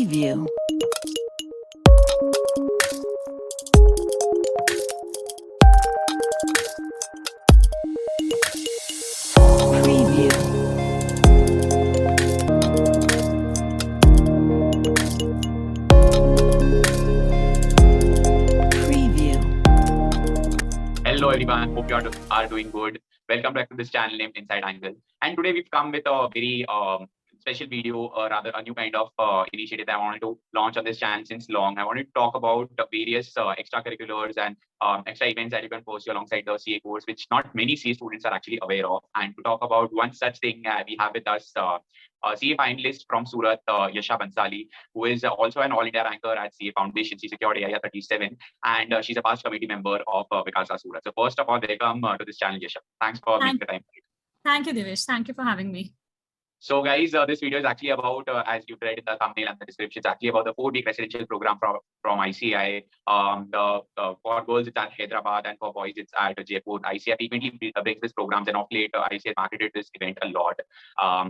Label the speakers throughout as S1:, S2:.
S1: Preview. Preview. Preview.
S2: Hello everyone, hope you are doing good. Welcome back to this channel named Inside Angle. And today we've come with a very special video, or rather a new kind of initiative that I wanted to launch on this channel since long. I wanted to talk about the various extracurriculars and extra events that you can pursue alongside the CA course, which not many CA students are actually aware of. And to talk about one such thing, we have with us CA Finalist from Surat, Yasha Bhansali, who is also an all-India ranker at CA Foundation. She secured AIA 37, and she's a past committee member of Vikasa Surat. So first of all, welcome to this channel, Yasha. Thanks for making the time.
S3: Thank you, Divesh. Thank you for having me.
S2: So guys, this video is actually about, as you've read in the thumbnail and the description, it's actually about the 4-week residential program from ICAI. For girls, it's at Hyderabad, and for boys, it's at Jaipur. ICAI frequently brings these programs, and of late, ICAI marketed this event a lot.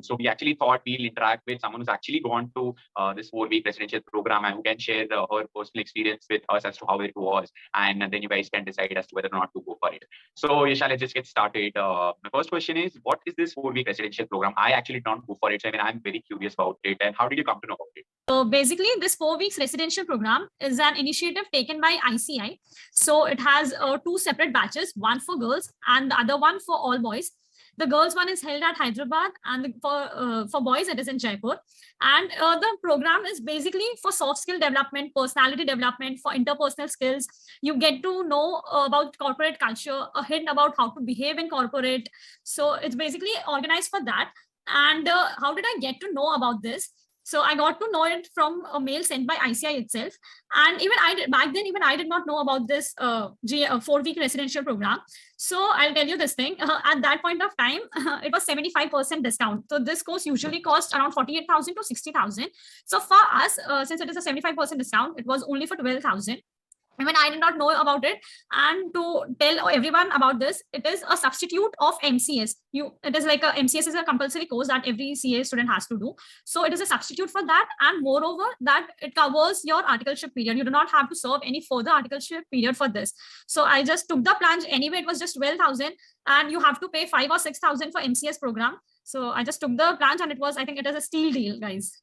S2: So we actually thought we'll interact with someone who's actually gone to this 4-week residential program and who can share her personal experience with us as to how it was. And then you guys can decide as to whether or not to go for it. So Yasha, let's just get started. My first question is, what is this 4-week residential program? I actually don't go for it. So I mean, I'm very curious about it. And how did you come to know about it?
S3: So basically, this 4 weeks residential program is an initiative taken by ICAI. So it has 2 separate batches, one for girls and the other one for all boys. The girls one is held at Hyderabad, and for boys it is in Jaipur. And the program is basically for soft skill development, personality development, for interpersonal skills. You get to know about corporate culture, a hint about how to behave in corporate. So it's basically organized for that. And how did I get to know about this? So I got to know it from a mail sent by ICAI itself. And even back then, I did not know about this 4-week residential program. So I'll tell you this thing. At that point of time, it was 75% discount. So this course usually cost around 48,000 to 60,000. So for us, since it is a 75% discount, it was only for 12,000. Even I did not know about it. And to tell everyone about this, it is a substitute of MCS. It is like MCS is a compulsory course that every CA student has to do. So it is a substitute for that. And moreover, that it covers your articleship period. You do not have to serve any further articleship period for this. So I just took the plunge. Anyway, it was just 12,000, and you have to pay 5,000 or 6,000 for MCS program. So I just took the plunge, and I think it is a steal deal, guys.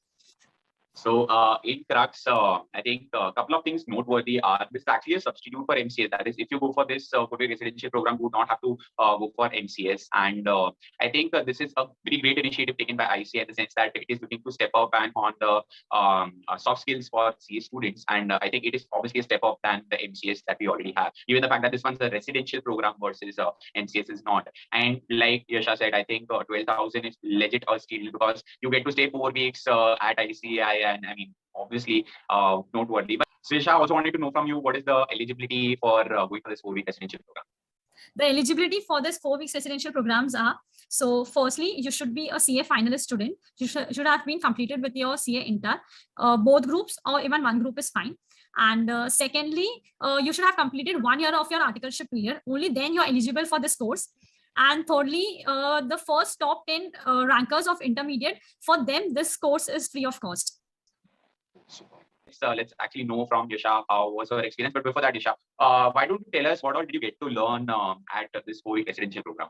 S2: So in crux, I think a couple of things noteworthy are this is actually a substitute for MCS. That is, if you go for this 4-week residential program, you would not have to go for MCS. And I think this is a very great initiative taken by ICAI in the sense that it is looking to step up and on the soft skills for CA students. And I think it is obviously a step up than the MCS that we already have. Even the fact that this one's a residential program versus MCS is not. And like Yasha said, I think 12,000 is legit a steal because you get to stay 4 weeks at ICAI. And I mean, obviously, noteworthy. But Srisha, I also wanted to know from you, what is the eligibility for going for this 4-week residential program?
S3: The eligibility for this 4 weeks residential programs are, so firstly, you should be a CA finalist student. You should have been completed with your CA inter. Both groups or even one group is fine. And secondly, you should have completed 1 year of your articleship period. Only then you're eligible for this course. And thirdly, the first top 10 rankers of intermediate, for them, this course is free of cost.
S2: Let's actually know from Yasha how was her experience. But before that, Yasha, why don't you tell us what all did you get to learn at this 4-week residential program?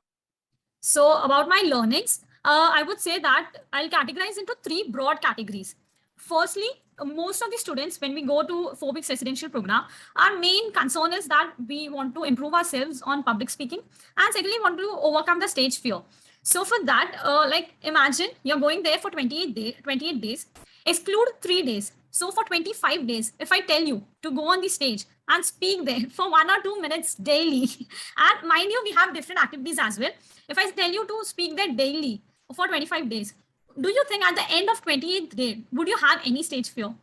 S3: So about my learnings, I would say that I'll categorize into 3 broad categories. Firstly, most of the students, when we go to 4 weeks residential program, our main concern is that we want to improve ourselves on public speaking, and secondly, want to overcome the stage fear. So for that, like imagine you're going there for 28 days, exclude 3 days. So for 25 days, if I tell you to go on the stage and speak there for 1 or 2 minutes daily, and mind you, we have different activities as well. If I tell you to speak there daily for 25 days, do you think at the end of 28th day, would you have any stage fear?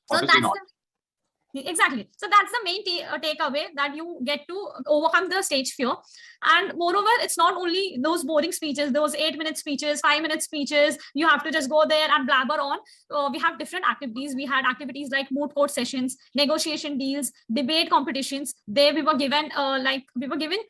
S3: So
S2: Obviously not.
S3: Exactly. So that's the main takeaway, that you get to overcome the stage fear. And moreover, it's not only those boring speeches, those 8-minute speeches, 5-minute speeches. You have to just go there and blabber on. We have different activities. We had activities like moot court sessions, negotiation deals, debate competitions. There we were given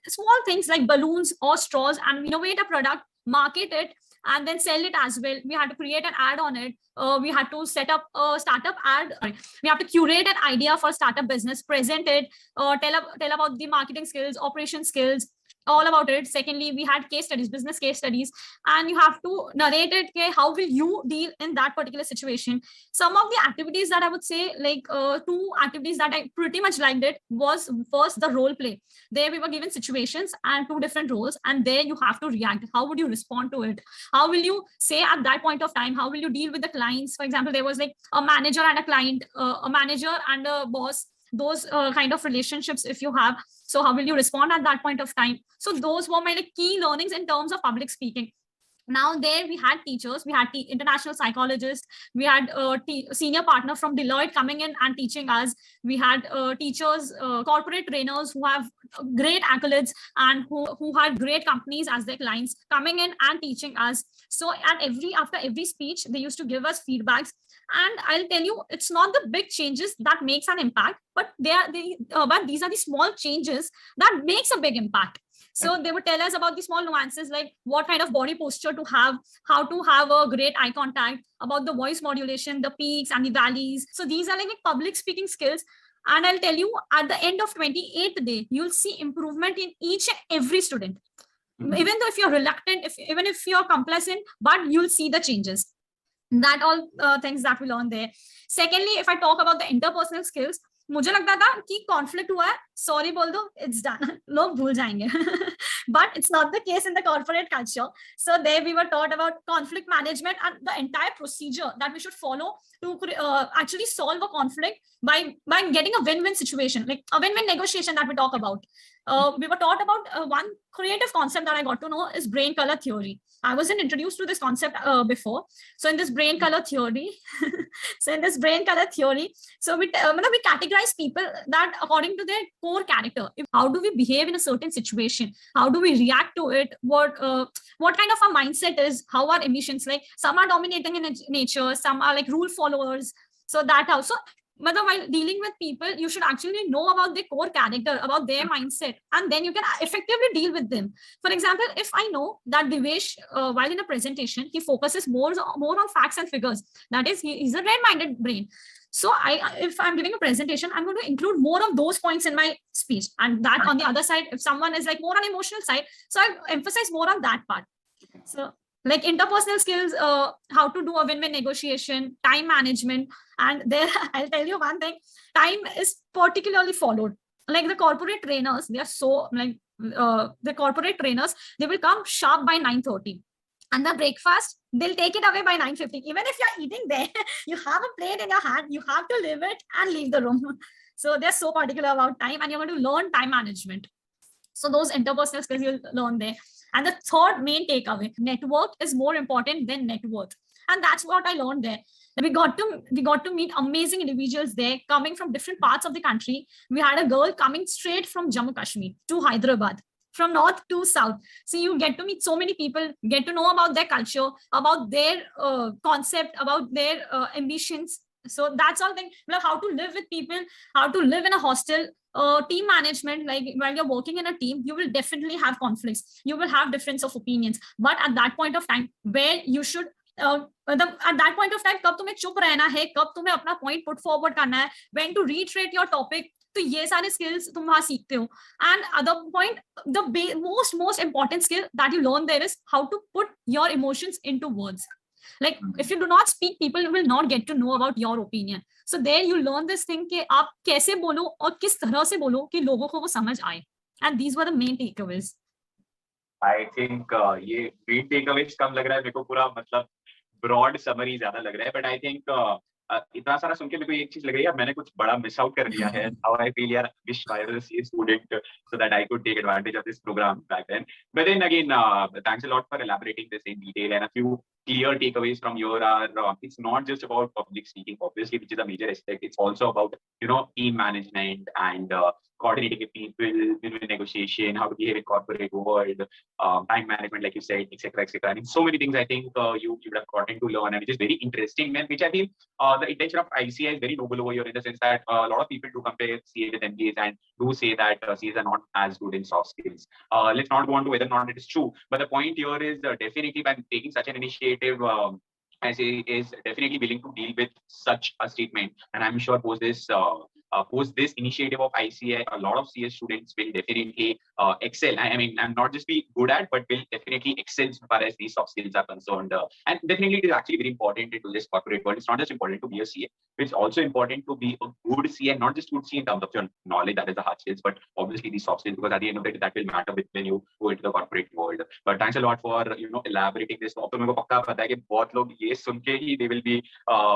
S3: small things like balloons or straws, and innovate a product, market it, and then sell it as well. We had to create an ad on it. We had to set up a startup ad. We have to curate an idea for startup business, present it, tell about the marketing skills, operation skills, all about it. Secondly, we had case studies, business case studies, and you have to narrate it. Okay, how will you deal in that particular situation? Some of the activities that I would say, like two activities that I pretty much liked it was first the role play. There we were given situations and two different roles, and there you have to react. How would you respond to it? How will you say at that point of time? How will you deal with the clients? For example, there was like a manager and a client, a manager and a boss, those kind of relationships if you have. So how will you respond at that point of time? So those were my like key learnings in terms of public speaking. Now there we had teachers, we had international psychologists, we had senior partner from Deloitte coming in and teaching us. We had teachers, corporate trainers who have great accolades and who had great companies as their clients coming in and teaching us. So after every speech, they used to give us feedbacks. And I'll tell you, it's not the big changes that makes an impact, but but these are the small changes that makes a big impact. So they would tell us about the small nuances, like what kind of body posture to have, how to have a great eye contact, about the voice modulation, the peaks and the valleys. So these are like public speaking skills. And I'll tell you, at the end of 28th day, you'll see improvement in each and every student. Even though if you're reluctant, even if you're complacent, but you'll see the changes. That all things that we learn there. Secondly, if I talk about the interpersonal skills, मुझे लगता था कि conflict हुआ है, sorry बोल दो, it's done, लोग भूल जाएंगे. But it's not the case in the corporate culture. So there we were taught about conflict management and the entire procedure that we should follow to actually solve a conflict by getting a win-win situation, like a win-win negotiation that we talk about. We were taught about one creative concept that I got to know is brain color theory. I wasn't introduced to this concept before. So in this brain color theory, so we categorize people that according to their core character. How do we behave in a certain situation? How do we react to it? What kind of a mindset is? How are emissions? Like some are dominating in nature, some are like rule followers. So that also. But while dealing with people, you should actually know about their core character, about their mindset, and then you can effectively deal with them. For example, if I know that Divesh, while in a presentation, he focuses more on facts and figures. That is, he's a red-minded brain. So if I'm giving a presentation, I'm going to include more of those points in my speech. And that on the other side, if someone is like more on emotional side, so I emphasize more on that part. So like interpersonal skills, how to do a win-win negotiation, time management. And there, I'll tell you one thing, time is particularly followed. Like the corporate trainers, they are so like, the corporate trainers, they will come sharp by 9:30. And the breakfast, they'll take it away by 9:50. Even if you're eating there, you have a plate in your hand, you have to leave it and leave the room. So they're so particular about time, and you're going to learn time management. So those interpersonal skills you'll learn there. And the third main takeaway, network is more important than net worth. And that's what I learned there. We got to meet amazing individuals there coming from different parts of the country. We had a girl coming straight from Jammu Kashmir to Hyderabad, from north to south. So you get to meet so many people, get to know about their culture, about their concept, about their ambitions. So that's all thing, how to live with people, how to live in a hostel, team management. Like while you're working in a team, you will definitely have conflicts. You will have difference of opinions. But at that point of time, where you should at that point of time, कब तुम्हें चुप रहना है, कब तुम्हें अपना point put forward करना है, when to reiterate your topic. तो ये सारे skills तुम वहाँ सीखते हो. And other point, the most important skill that you learn there is how to put your emotions into words. Like if you do not speak, people will not get to know about your opinion. So there you learn this thing कि आप कैसे बोलो और किस तरह से बोलो कि लोगों को वो समझ आए. And these were the main takeaways.
S2: I think ये main takeaways कम लग रहा है मेरे को, पूरा मतलब broad summary ज्यादा लग रहा है. But I think इतना सारा सुन के मेरे को एक चीज लग रही है, मैंने कुछ बड़ा मिस आउट कर दिया है. How I feel, यार, wish I was a CA student so that I could take advantage of this program back then. But then again, thanks a lot for elaborating this in detail, and a few clear takeaways from here are it's not just about public speaking, obviously, which is a major aspect. It's also about team management and coordinating with people, negotiation, how to behave in corporate world, time management, like you said, etc., etc. I mean, so many things I think you would have gotten to learn, and which is very interesting, and which I feel the intention of ICAI is very noble over here in the sense that a lot of people do compare CA with MBAs and do say that CAs are not as good in soft skills. Let's not go on to whether or not it is true, but the point here is definitely by taking such an initiative. ICAI is definitely willing to deal with such a statement, and I'm sure post this initiative of ICAI, a lot of CS students will definitely excel. I mean, I'm not just be good at, but will definitely excel as far as these soft skills are concerned. And definitely, it is actually very important into this corporate world. It's not just important to be a CA; it's also important to be a good CA, and not just good CA in terms of your knowledge, that is the hard skills, but obviously these soft skills, because at the end of the day, that will matter when you go into the corporate world. But thanks a lot for elaborating this. अब तो मेरे को पक्का पता है कि बहुत लोग ये सुन के ही they will be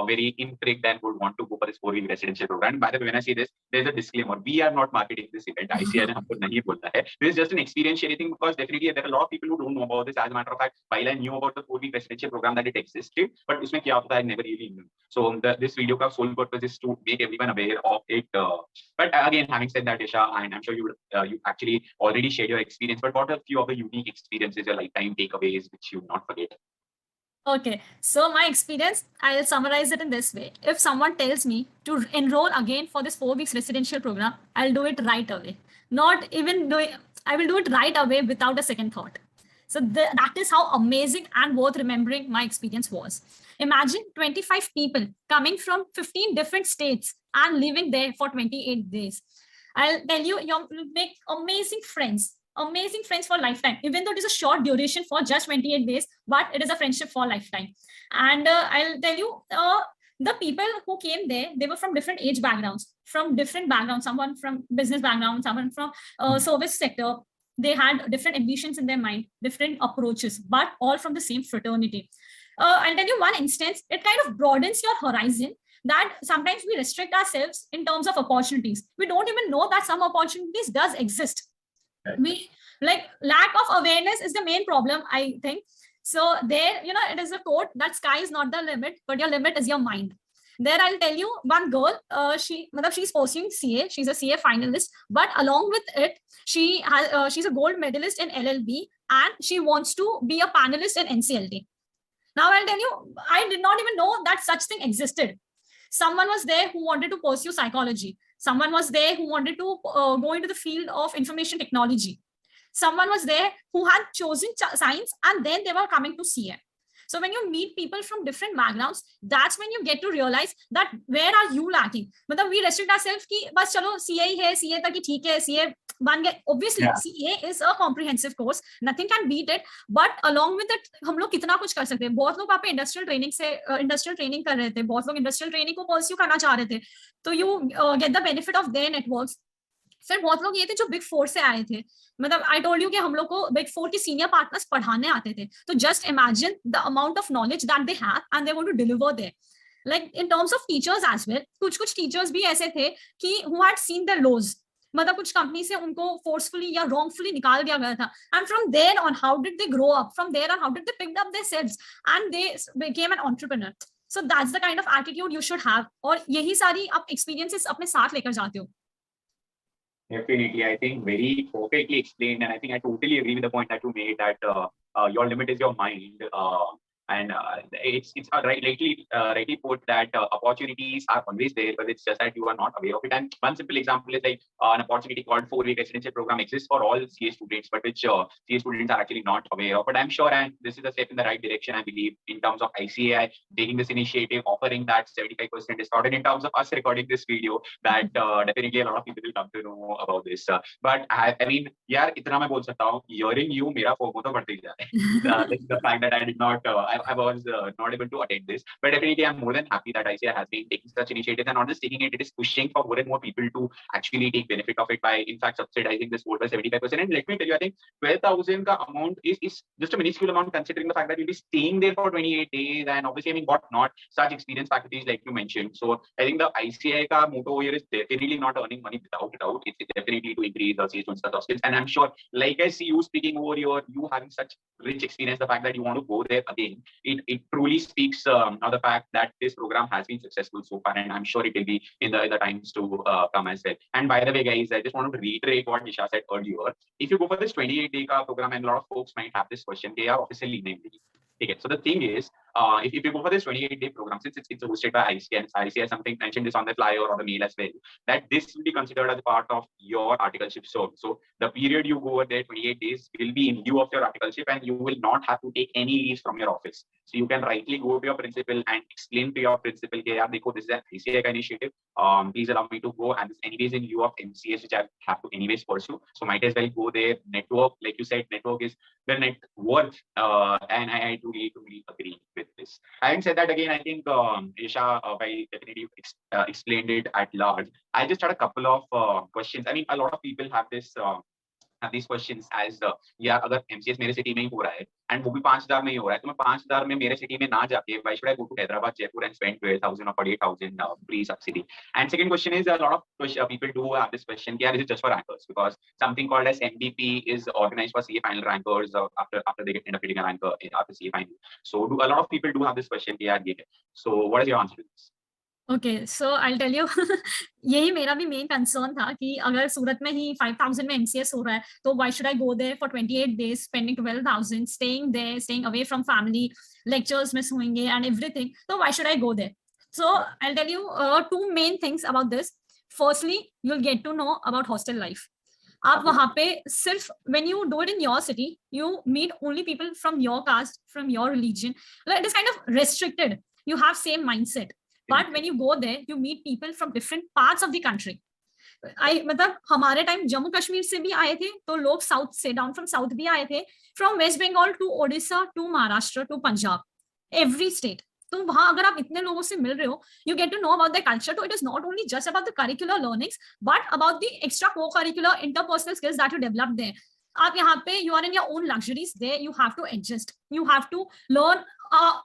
S2: very intrigued and would want to go for this 4-week residential program. And by the way, when I say this, there's a disclaimer. We are not marketing this event. ICAI ने हमको नहीं बोलता है. This is just an experience sharing because definitely there are a lot of people who don't know about this. As a matter of fact, while I knew about the 4-week residential program that it existed, but उसमें क्या होता है I never really knew. So this video का sole purpose is to make everyone aware of it. But again, having said that, Yasha, and I'm sure you actually already shared your experience. But what are a few of the unique experiences, your lifetime takeaways, which you will not forget?
S3: Okay, so my experience, I'll summarize it in this way. If someone tells me to enroll again for this 4 weeks residential program, I'll do it right away. Not even doing, I will do it right away without a second thought. So that is how amazing and worth remembering my experience was. Imagine 25 people coming from 15 different states and living there for 28 days. I'll tell you, you'll make amazing friends for lifetime, even though it is a short duration for just 28 days, but it is a friendship for lifetime. And I'll tell you, the people who came there, they were from different age backgrounds, someone from business background, someone from service sector. They had different ambitions in their mind, different approaches, but all from the same fraternity. I'll tell you one instance, it kind of broadens your horizon, that sometimes we restrict ourselves in terms of opportunities. We don't even know that some opportunities does exist. We like lack of awareness is the main problem, I think. So there, it is a quote that sky is not the limit, but your limit is your mind. There, I'll tell you one girl, she's pursuing CA, she's a CA finalist, but along with it, she's a gold medalist in LLB, and she wants to be a panelist in NCLT. Now, I'll tell you, I did not even know that such thing existed. Someone was there who wanted to pursue psychology. Someone was there who wanted to go into the field of information technology. Someone was there who had chosen science, and then they were coming to CA. So when you meet people from different backgrounds, that's when you get to realize that where are you lacking? But we restrict ourselves कि बस चलो CA ही है, CA तक ही ठीक है, CA बन गए. Obviously, yeah. CA is a comprehensive course. Nothing can beat it. But along with it, हम लोग कितना कुछ कर सकते हैं. बहुत लोग वहाँ पे industrial training कर रहे थे. बहुत लोग industrial training को pursue करना चाह रहे थे. तो you get the benefit of their networks. फिर बहुत लोग ये थे जो बिग 4 से आए थे. मतलब आई टोल्ड यू कि हम लोग को बिग 4 के सीनियर पार्टनर्स पढ़ाने आते थे. तो just imagine the amount of knowledge that they have and they want to deliver there. Like in terms of teachers as well, कुछ टीचर्स भी ऐसे थे कि who had seen the lows. मतलब कुछ कंपनी से उनको फोर्सफुली या रॉन्गफुली निकाल दिया गया था. And from there on how did they grow up, from there on how did they pick up themselves and they became an entrepreneur. So that's the kind of attitude you should have. और यही सारी आप experiences अपने साथ लेकर जाते हो.
S2: Definitely, I think very perfectly explained, and I think I totally agree with the point that you made that your limit is your mind. And it's rightly put that opportunities are always there, but it's just that you are not aware of it. And one simple example is like an opportunity called 4-week residential program exists for all CA students, but which CA students are actually not aware of. But I'm sure, and this is a step in the right direction, I believe, in terms of ICAI taking this initiative, offering that 75% discount, and in terms of us recording this video, that definitely a lot of people will come to know about this. But I mean, यार इतना मैं बोल सकता हूँ, hearing you, मेरा FOMO तो बढ़ते ही जा रहा है. The fact that I did not. I was not able to attend this, but definitely I'm more than happy that ICAI has been taking such initiatives, and not just taking it, it is pushing for more and more people to actually take benefit of it by, in fact, subsidizing this course by 75%. And let me tell you, I think 12,000 ka amount is just a minuscule amount considering the fact that you'll be staying there for 28 days, and obviously, I mean, what not, such experience packages like you mentioned. So I think the ICAI ka motto here is definitely not earning money without it out. It's definitely to increase the CA students' soft skills. And I'm sure, like I see you speaking over here, you having such rich experience, the fact that you want to go there again, it truly speaks of the fact that this program has been successful so far, and I'm sure it will be in the times to come as well. And by the way, guys, I just wanted to reiterate what Nisha said earlier. If you go for this 28-day program, and a lot of folks might have this question, they are officially named. Okay, so the thing is, if you go for this 28-day program, since it's hosted by ICAI, and ICAI something mentioned this on the flyer or the mail as well, that this will be considered as part of your articleship service. So the period you go over there, 28 days, will be in lieu of your articleship, and you will not have to take any leaves from your office. So you can rightly go to your principal and explain to your principal, okay, yeah, this is an ICAI initiative. Please allow me to go, and this anyways in lieu of MCS, which I have to anyways pursue. So might as well go there. Network, like you said, network is the net worth, and I truly agree with this. Having said that, again, I think Yasha definitely explained it at large. I just had a couple of questions. I mean, a lot of people have these questions as यार अगर MCS मेरे city में ही हो रहा है and वो भी 5,000 में ही हो रहा है, तो मैं 5,000 में मेरे सिटी में ना जाके why should I go to Hyderabad, Jaipur and spend 12,000 or 48,000 pre-subsidy? And second question is, a lot of people do have this question, yeah, this is just for rankers, because something called as MDP is organized for CA final rankers after they end up getting a ranker after CA final. So a lot of people do have this question, yeah, so what is your answer to this?
S3: Okay, so I'll tell you, यही मेरा भी main concern था कि अगर सूरत में ही 5,000 में MCS हो रहा है, तो why should I go there for 28 days, spending 12,000, staying there, staying away from family, lectures miss होंगे and everything. So why should I go there? So I'll tell you two main things about this. Firstly, you'll get to know about hostel life. आप वहाँ पे सिर्फ when you do it in your city, you meet only people from your caste, from your religion. Like, it is kind of restricted. You have same mindset. But when you go there, you meet people from different parts of the country. मतलब हमारे time Jammu Kashmir से भी आए थे, तो लोग south से, down from south भी आए थे, from West Bengal to Odisha to Maharashtra to Punjab, every state. तो वहां अगर आप इतने लोगों से मिल रहे हो, you get to know about the culture. So it is not only just about the curricular learnings, but about the extra co-curricular interpersonal skills that you develop there. आप यहाँ पे you are in your own luxuries. There you have to adjust. You have to learn.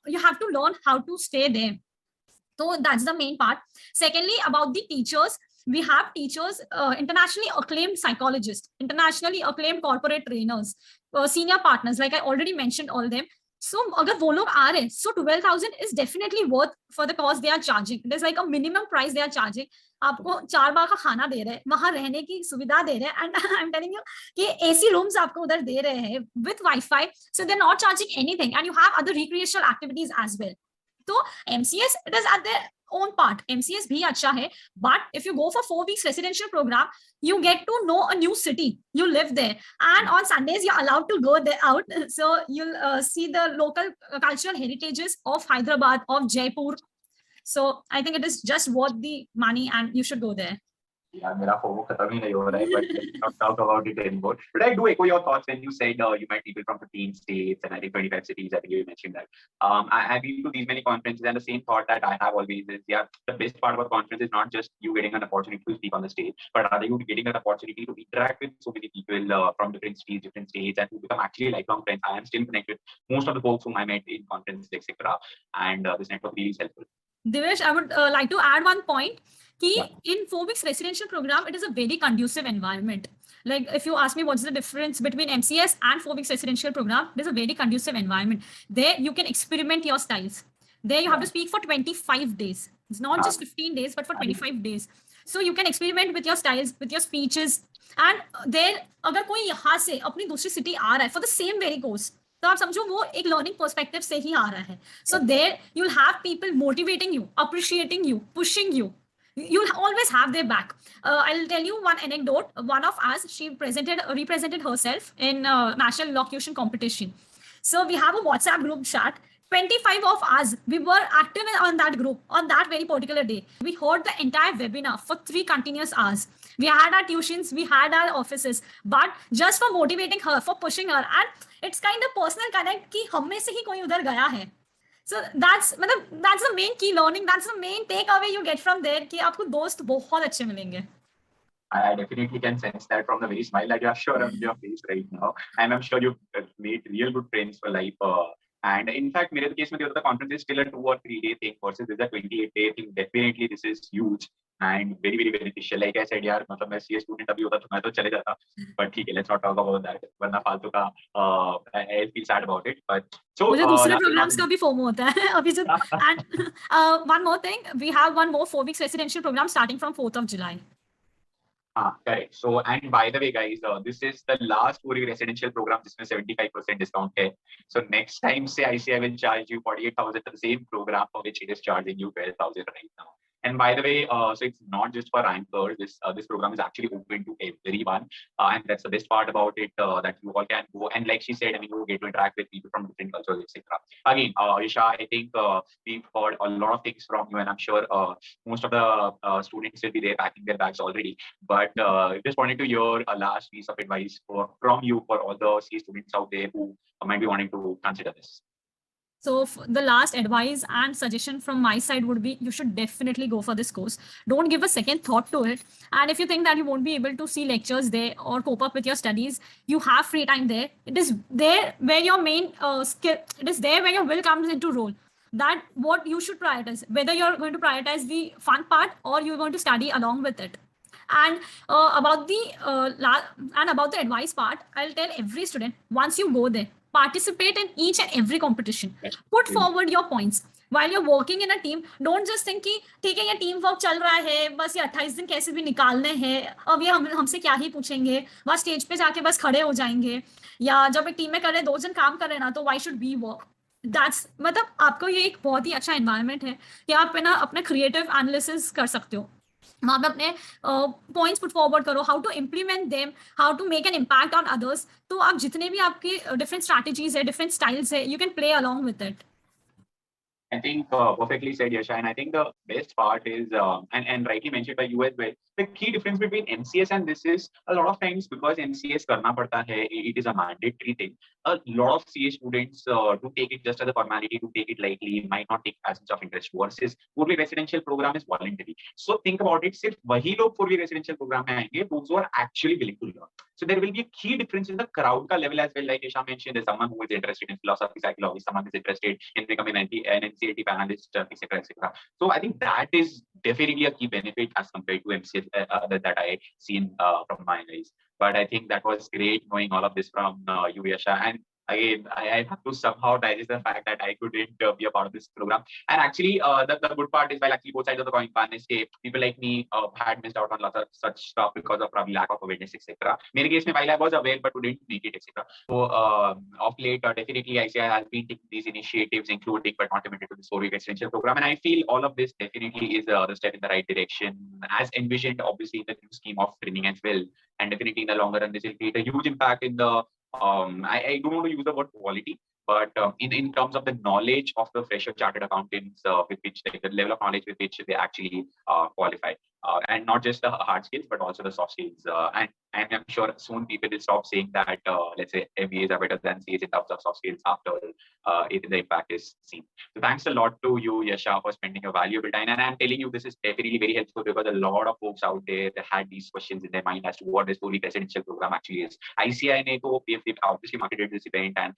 S3: You have to learn how to stay there. So that's the main part. Secondly, about the teachers, we have teachers, internationally acclaimed psychologists, internationally acclaimed corporate trainers, senior partners, like I already mentioned all them. So अगर वो लोग आ रहे, so 12,000 is definitely worth for the cost they are charging. There's like a minimum price they are charging. आपको 4 बार का खाना दे रहे हैं, वहां रहने की सुविधा दे रहे हैं, and I'm telling you कि AC rooms आपको उधर दे रहे हैं with Wi-Fi. So they're not charging anything, and you have other recreational activities as well. So MCS, it is at their own part. MCS bhi acha hai, but if you go for 4 weeks residential program, you get to know a new city. You live there, and on Sundays you're allowed to go there out. So you'll see the local cultural heritages of Hyderabad, of Jaipur. So I think it is just worth the money, and you should go there.
S2: Yeah, मेरा FOMO खत्म ही नहीं हो रहा है, but let's not talk about it anymore. But I do echo your thoughts when you said you might people from 15 states and I think 25 cities. I think you mentioned that. I've been to these many conferences, and the same thought that I have always is, yeah, the best part about conference is not just you getting an opportunity to speak on the stage, but rather you getting an opportunity to interact with so many people from different cities, different states, and to become actually lifelong friends. I am still connected with most of the folks whom I met in conferences, etc. And this network really is helpful.
S3: Divesh, I would like to add one point. In 4 weeks residential program, it is a very conducive environment. Like if you ask me what's the difference between MCS and 4 weeks residential program, it is a very conducive environment. There you can experiment your styles. There you have to speak for 25 days. It's not just 15 days, but for 25 days. So you can experiment with your styles, with your speeches. And there, अगर कोई यहाँ से अपनी दूसरी city आ रहा है for the same very course, तो आप समझो वो एक learning perspective से ही आ रहा है. So there you'll have people motivating you, appreciating you, pushing you. You'll always have their back. I'll tell you one anecdote. One of us, she represented herself in national elocution competition. So we have a WhatsApp group chat. 25 of us, we were active on that group on that very particular day. We heard the entire webinar for 3 continuous hours. We had our tuitions, we had our offices, but just for motivating her, for pushing her, and it's kind of personal connect कि हम में से ही कोई उधर गया है. So that's the main key learning. That's the main takeaway you get from there कि आपको दोस्त बहुत अच्छे मिलेंगे.
S2: I definitely can sense that from the very smile that you are sure on your face right now, and I'm sure you've made real good friends for life. And in fact, मेरे case में the conference is still a 2 or 3 day thing versus this is a 28-day thing. Definitely, this is huge and very, very beneficial. Like I said, यार मतलब मैं CA student अभी होता तो मैं तो चले जाता. But ठीक है, let's not talk about that. वरना फालतू का I feel sad about it. But so
S3: मुझे दूसरे
S2: last but not
S3: programs का भी FOMO होता है अभी जब and one more thing, we have one more 4 weeks residential program starting from 4th of July.
S2: Correct. So, and by the way, guys, this is the last Puri residential program. This is 75% discount. Hai. So next time, say ICAI will charge you 48,000 for the same program for which it is charging you 12,000 right now. And by the way, so it's not just for rankers. This program is actually open to everyone, and that's the best part about it. That you all can go and, like she said, I mean, you get to interact with people from different cultures, etc. Again, Yasha, I think we've heard a lot of things from you, and I'm sure most of the students will be there packing their bags already. But just wanted to hear a last piece of advice from you for all the CA students out there who might be wanting to consider this.
S3: So the last advice and suggestion from my side would be you should definitely go for this course. Don't give a second thought to it. And if you think that you won't be able to see lectures there or cope up with your studies, you have free time there. It is there where your main skill, it is there where your will comes into role. That what you should prioritize, whether you're going to prioritize the fun part or you're going to study along with it. And about the advice part, I'll tell every student, once you go there, participate in each and every competition. Put forward your points. While you're working in a team, don't just think कि ठीक है ये team work चल रहा है, बस ये 28 दिन कैसे भी निकालने हैं, अब ये हमसे क्या ही पूछेंगे, बस स्टेज पे जाके बस खड़े हो जाएंगे, या जब एक टीम में कर रहे 2 जन काम कर रहे ना, तो why should we work? That's मतलब आपको ये एक बहुत ही अच्छा एनवायरनमेंट है कि आप ना अपने क्रिएटिव एनालिसिस कर सकते हो, वहां पे अपने पॉइंट्स पुट फॉरवर्ड करो, how to implement them, how to make an impact on others. तो आप जितने भी आपके डिफरेंट स्ट्रैटेजीज है, डिफरेंट स्टाइल्स है, you can play along with it.
S2: I think perfectly said, Yasha. And I think the best part is, and rightly mentioned by you as well, the key difference between MCS and this is a lot of times because MCS karna padta hai, it is a mandatory thing. A lot of CA students to take it just as a formality, to take it lightly, might not take as much of interest. Versus 4-week residential program is voluntary. So think about it, sirf wahi log 4-week residential program mein aayenge, those who are actually willing to learn. So there will be a key difference in the crowd ka level as well. Like Yasha mentioned, there's someone who is interested in philosophy, psychology, someone is interested in becoming an NCERT panelist, etc., etc. So I think that is definitely a key benefit as compared to MCS that I seen from my eyes. But I think that was great knowing all of this from you, Yasha. And again, I have to somehow digest the fact that I couldn't be a part of this program. And actually, the good part is, while actually both sides of the coin, people like me had missed out on lots of such stuff because of probably lack of awareness, etc. In my case, while I was aware, but didn't make it, etc. So, of late, definitely ICAI has been taking these initiatives, including but not limited to the 4-week extension program. And I feel all of this definitely is the step in the right direction, as envisioned, obviously, in the new scheme of training as well. And definitely in the longer run, this will create a huge impact in the I don't want to use the word quality, but in terms of the knowledge of the fresher chartered accountants, with which like, the level of knowledge with which they actually qualify, and not just the hard skills, but also the soft skills. And I'm sure soon people will stop saying that, let's say, MBAs are better than CAs in terms of soft skills after the impact is seen. So thanks a lot to you, Yasha, for spending your valuable time. And I'm telling you, this is definitely very helpful because a lot of folks out there that had these questions in their mind as to what this 4-week residential program actually is. ICAI ne to they've obviously marketed this event and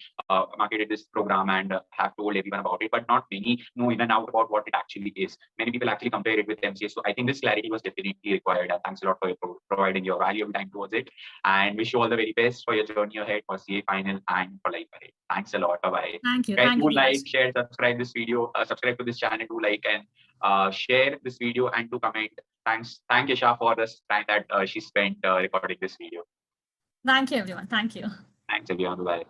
S2: marketed this program and have told everyone about it, but not many know in and out about what it actually is. Many people actually compare it with MCS. So I think this clarity was definitely required. And thanks a lot for providing your valuable time towards it. And wish you all the very best for your journey ahead for CA Final and for life ahead. Thanks a lot. Bye-bye.
S3: Thank you.
S2: Guys,
S3: Thank
S2: do
S3: you.
S2: like, share, subscribe this video, subscribe to this channel, do like and share this video and to comment. Thank Yasha for this time that she spent recording this video.
S3: Thank you, everyone. Thank you.
S2: Thanks everyone. Bye.